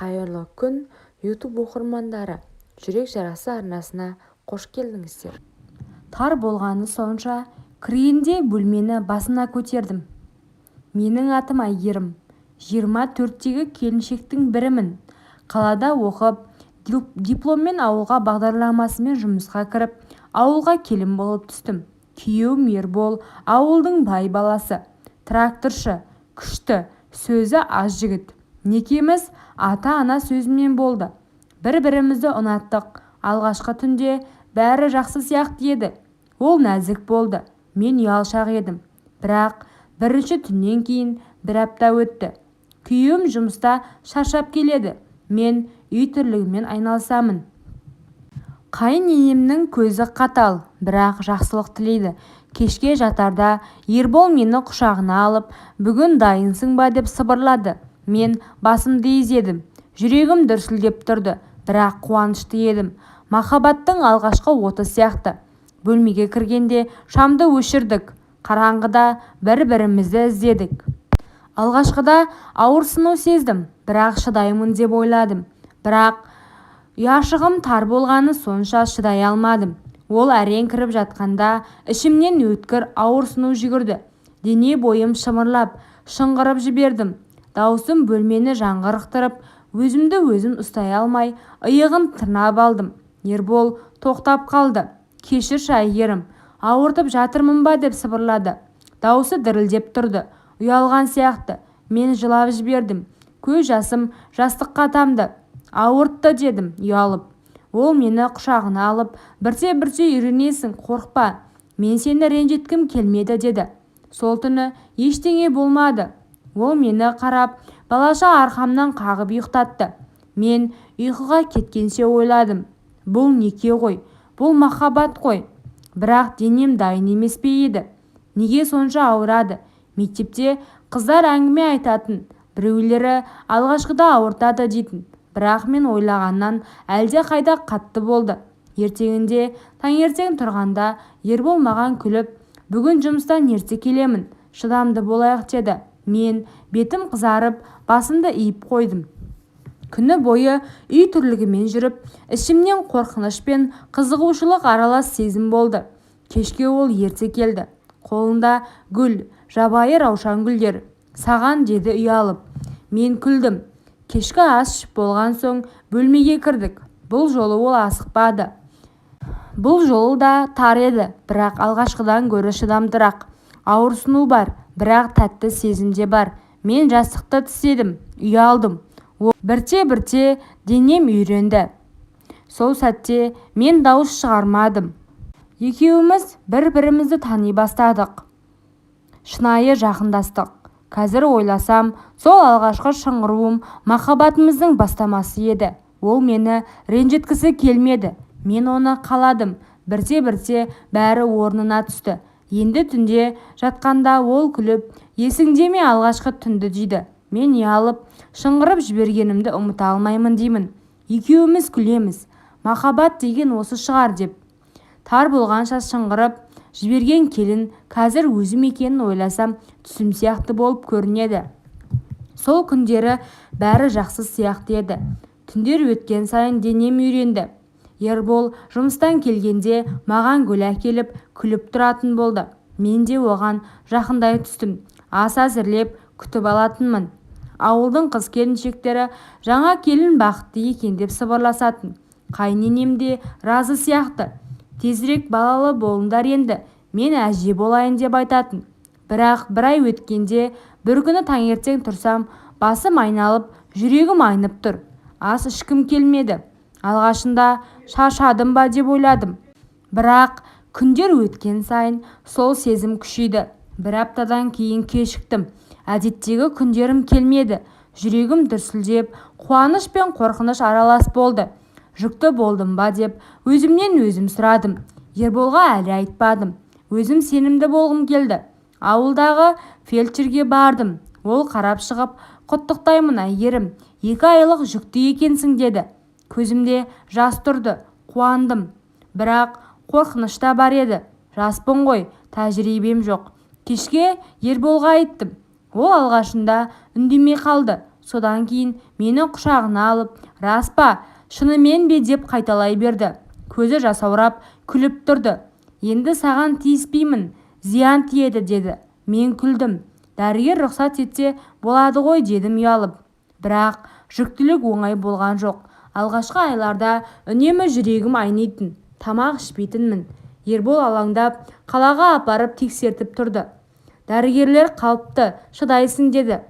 Қайырлы күн, YouTube оқырмандары. Жүрек жарасы арнасына қош келдіңіздер. Тар болғаны сонша кіргенде бөлмені басына көтердім. Менің атым Әйгерім, 24-тегі келіншектің бірімін. Қалада оқып, дипломмен ауылға бағдарламасымен жұмысқа кіріп, ауылға келін болып түстім. Күйеуім Ербол, ауылдың бай баласы, тракторшы, күшті, сөзі аз жігіт. Некеміз ата-ана сөзімен болды. Бір-бірімізді ұнаттық. Алғашқы түнде бәрі жақсы сияқты еді. Ол нәзік болды. Мен ұялшақ едім. Бірақ бірінші түннен кейін бір апта өтті. Күйеуім жұмыста шаршап келеді. Мен үй тірлігімен айналысамын. Қайын-енемнің көзі қатал, бірақ жақсылық тілейді. Кешке жатарда Ербол мені құшағына алып, бүгін дайынсың ба деп сыбырлады. Мен басымды изедім. Жүрегім дүрсілдеп тұрды, бірақ қуанышты едім. Махаббаттың алғашқы оты сияқты. Бөлмеге кіргенде шамды өшірдік. Қараңғыда бір-бірімізді іздедік. Алғашқыда ауырсыну сездім, бірақ шыдаймын деп ойладым. Бірақ ұяшығым тар болғаны сонша шыдай алмадым. Ол әрең кіріп жатқанда ішімнен өткір ауырсыну жүгірді. Дене бойым шымырлап, шыңғырып жібердім. Даусым бөлмені жаңғырықтырып, өзімді өзім ұстай алмай, иығын тырнап алдым. Ербол тоқтап қалды. Кешірші Әйгерім, ауыртып жатырмын ба деп сыбырлады. Даусы дірілдеп тұрды. Ұялған сияқты. Мен жылап жібердім. Көз жасым жастыққа тамды. Ауыртты дедім, ұялып. Ол мені құшағына алып, бірте-бірте үйренесің, қорықпа. Мен сені ренжіткім келмеді деді. Сол түні ештеңе болмады. Ол мені қарап, балаша арқамнан қағып ұйықтатты. Мен ұйқыға кеткенше ойладым. Бұл неке ғой, бұл махаббат қой. Бірақ денем дайын емес пе еді? Неге сонша ауырады? Мектепте қыздар әңгіме айтатын, біреулері алғашқыда ауыртады дейтін. Бірақ мен ойлағаннан әлде қайда қатты болды. Ертеңінде таңертең тұрғанда Ербол маған күліп, бүгін жұмыстан ерте келемін, шыдамды болайық деді. Мен бетім қызарып, басымды иіп қойдым. Күні бойы үй тірлігімен жүріп, ішімнен қорқыныш пен қызығушылық аралас сезім болды. Кешке ол ерте келді. Қолында гүл, жабайы раушан гүлдер. Саған деді ұялып. Мен күлдім. Кешкі ас ішіп болған соң бөлмеге кірдік. Бұл жолы ол асықпады. Бұл жолы да тар еді, бірақ алғашқыдан гөрі шыдамдырақ. Ауырсыну бар, бірақ тәтті сезім де бар. Мен жастықты тістедім, ұялдым. Бірте-бірте денем үйренді. Сол сәтте мен дауыс шығармадым. Екеуміз бір-бірімізді тани бастадық. Шынайы жақындастық. Қазір ойласам, сол алғашқы шыңғыруым махаббатымыздың бастамасы еді. Ол мені ренжіткісі келмеді. Мен оны қаладым. Бірте-бірте бәрі орнына түсті. Енді түнде жатқанда ол күліп, есіңде ме алғашқы түнді дейді. Мен ұялып, шыңғырып жібергенімді ұмыта алмаймын деймін. Екеуміз күлеміз. Махаббат деген осы шығар деп. Тар болғанша шыңғырып жіберген келін қазір өзім екенін ойласам түсім сияқты болып көрінеді. Сол күндері бәрі жақсы сияқты еді. Түндер өткен сайын денем үйренді. Ербол жұмыстан келгенде маған гүл әкеліп күліп тұратын болды. Мен де оған жақындай түстім. Ас әзірлеп күтіп алатынмын. Ауылдың қыз-келіншектері жаңа келін бақытты екен деп сыбырласатын. Қайненем де разы сияқты. Тезірек балалы болыңдар енді, мен әже болайын деп айтатын. Бірақ бір ай өткенде бір күні таңертең тұрсам, басым айналып, жүрегім айнып тұр. Ас ішкім келмеді. Алғашында шаршадым ба деп ойладым. Бірақ күндер өткен сайын сол сезім күшейді. Бір аптадан кейін кешіктім. Әдеттегі күндерім келмеді. Жүрегім дүрсілдеп, қуаныш пен қорқыныш аралас болды. Жүкті болдым ба деп өзімнен өзім сұрадым. Ерболға әлі айтпадым. Өзім сенімді болғым келді. Ауылдағы фельдшерге бардым. Ол қарап шығып, құттықтаймын Әйгерім, 2 айлық жүкті екенсің деді. Көзімде жас тұрды. Қуандым. Бірақ қорқыныш та бар еді. Жаспын ғой, тәжірибем жоқ. Кешке Ерболға айттым. Ол алғашында үндемей қалды. Содан кейін мені құшағына алып, рас па, шынымен бе деп қайталай берді. Көзі жасаурап күліп тұрды. Енді саған тиіспеймін, зиян тиеді деді. Мен күлдім. Дәрігер рұқсат етсе болады ғой дедім ұялып. Бірақ жүктілік оңай болған жоқ. Алғашқы айларда үнемі жүрегім айнитын, тамақ ішпейтінмін. Ербол алаңдап қалаға апарып тексертіп тұрды. Дәрігерлер қалыпты, шыдайсың деді.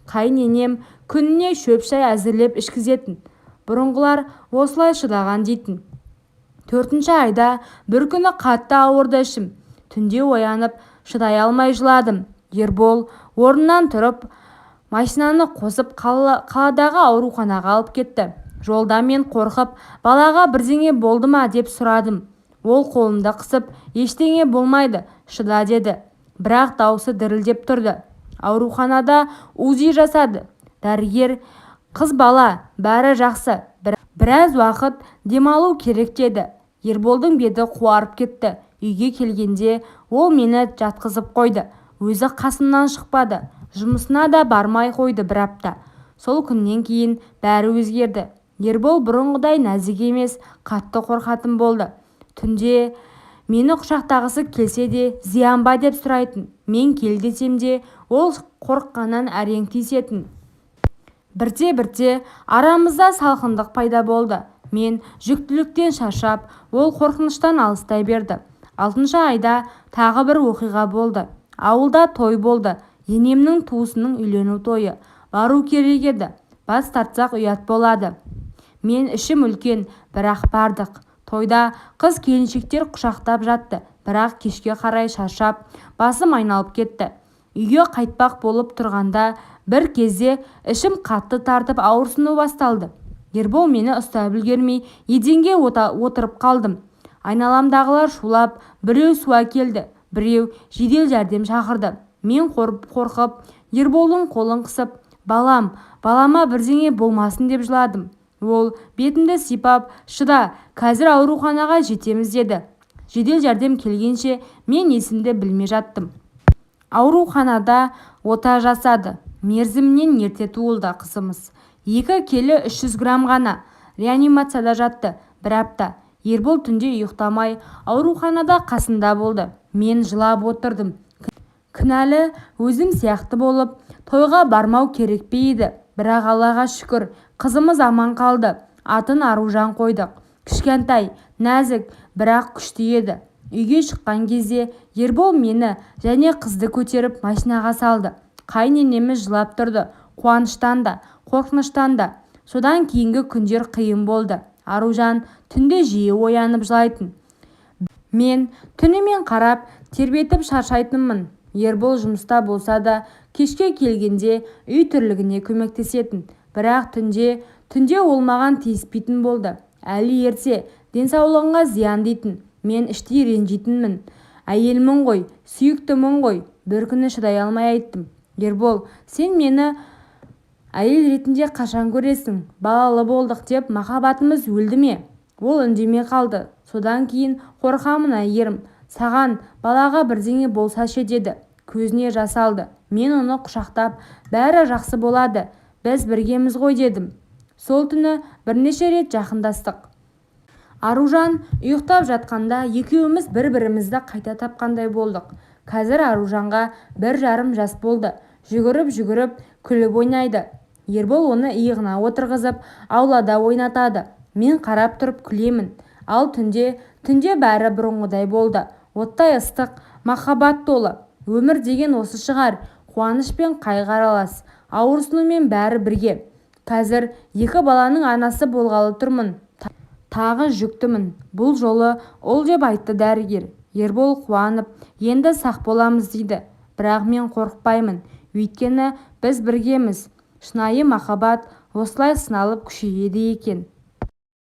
Қайненем күніне шөп шай әзірлеп ішкізетін. Бұрынғылар осылай шыдаған дейтін. 4-ші айда бір күні қатты ауырды ішім. Түнде оянып шыдай алмай жыладым. Ербол орнынан тұрып машинаны қосып қаладағы ауруханаға алып кетті. Жолда мен қорқып, балаға бірдеңе болды ма деп сұрадым. Ол қолымды қысып, ештеңе болмайды, шыда деді. Бірақ даусы дірілдеп тұрды. Ауруханада УЗИ жасады. Дәрігер, қыз бала, бәрі жақсы. Біраз уақыт демалу керек деді. Ерболдың беті қуарып кетті. Үйге келгенде ол мені жатқызып қойды. Өзі қасымнан шықпады. Жұмысына да бармай қойды бір апта. Сол күннен кейін бәрі өзгерді. Ербол бұрынғыдай нәзік емес, қатты қорқатын болды. Түнде мені құшақтағысы келсе де зиян ба деп сұрайтын. Мен кел десем де ол қорыққаннан әрең тиісетін. Бірте-бірте арамызда салқындық пайда болды. Мен жүктіліктен шаршап, ол қорқыныштан алыстай берді. 6-шы айда тағы бір оқиға болды. Ауылда той болды. Енемнің туысының үйлену тойы. Бару керек еді. Бас тартсақ ұят болады. Мен ішім үлкен, бірақ бардық. Тойда қыз келіншектер құшақтап жатты. Бірақ кешке қарай шаршап, басым айналып кетті. Үйге қайтпақ болып тұрғанда бір кезде ішім қатты тартып ауырсыну басталды. Ербол мені ұстап үлгермей еденге отырып қалдым. Айналамдағылар шулап, біреу су әкелді, біреу жедел жәрдем шақырды. Мен қорқып, Ерболдың қолын қысып, балама бірдеңе болмасын деп жыладым. Ол бетімді сипап, шыда, қазір ауруханаға жетеміз деді. Жедел жәрдем келгенше мен есімді білмей жаттым. Ауруханада ота жасады. Мерзімінен ерте туылды қызымыз. 2 келі 300 грамм ғана. Реанимацияда жатты бір апта. Ербол түнде ұйықтамай ауруханада қасында болды. Мен жылап отырдым. Кінәлі өзім сияқты болып, тойға бармау керек пе еді. Бірақ Аллаға шүкір, қызымыз аман қалды. Атын Аружан қойдық. Кішкентай, нәзік, бірақ күшті еді. Үйге шыққан кезде Ербол мені және қызды көтеріп машинаға салды. Қайненеміз жылап тұрды. Қуаныштан да, қорқыныштан да. Содан кейінгі күндер қиын болды. Аружан түнде жиі оянып жылайтын. Мен түнімен қарап, тербетіп шаршайтынмын. Ербол жұмыста болса да, кешке келгенде үй тірлігіне көмектесетін. Бірақ түнде ол маған тиіспейтін болды. Әлі ерте, денсаулығыңа зиян дейтін. Мен іштей ренжитінмін. Әйелмін ғой, сүйіктімін ғой. Бір күні шыдай алмай айттым. Ербол, сен мені әйел ретінде қашан көресің? Балалы болдық деп махаббатымыз өлді ме? Ол үндемей қалды. Содан кейін қорқамын әйгерім. Саған балаға бірдеңе болса ше деді. Көзіне жас алды. Мен оны құшақтап, бәрі жақсы болады. Біз біргеміз ғой дедім. Сол түні бірнеше рет жақындастық. Аружан ұйықтап жатқанда екеуміз бір-бірімізді қайта тапқандай болдық. Қазір Аружанға 1,5 жас болды. Жүгіріп, күліп ойнайды. Ербол оны иығына отырғызып, аулада ойнатады. Мен қарап тұрып күлемін. Ал түнде бәрі бұрынғыдай болды. Оттай ыстық, махаббат толы. Өмір деген осы шығар. Қуаныш пен қайғы аралас. Ауырсынумен бәрі бірге. Қазір 2 баланың анасы болғалы тұрмын. Тағы жүктімін. Бұл жолы ол деп айтты дәрігер. Ербол қуанып, енді сақ боламыз дейді. Бірақ мен қорықпаймын. Өйткені біз біргеміз. Шынайы махаббат осылай сыналып күшейеді екен.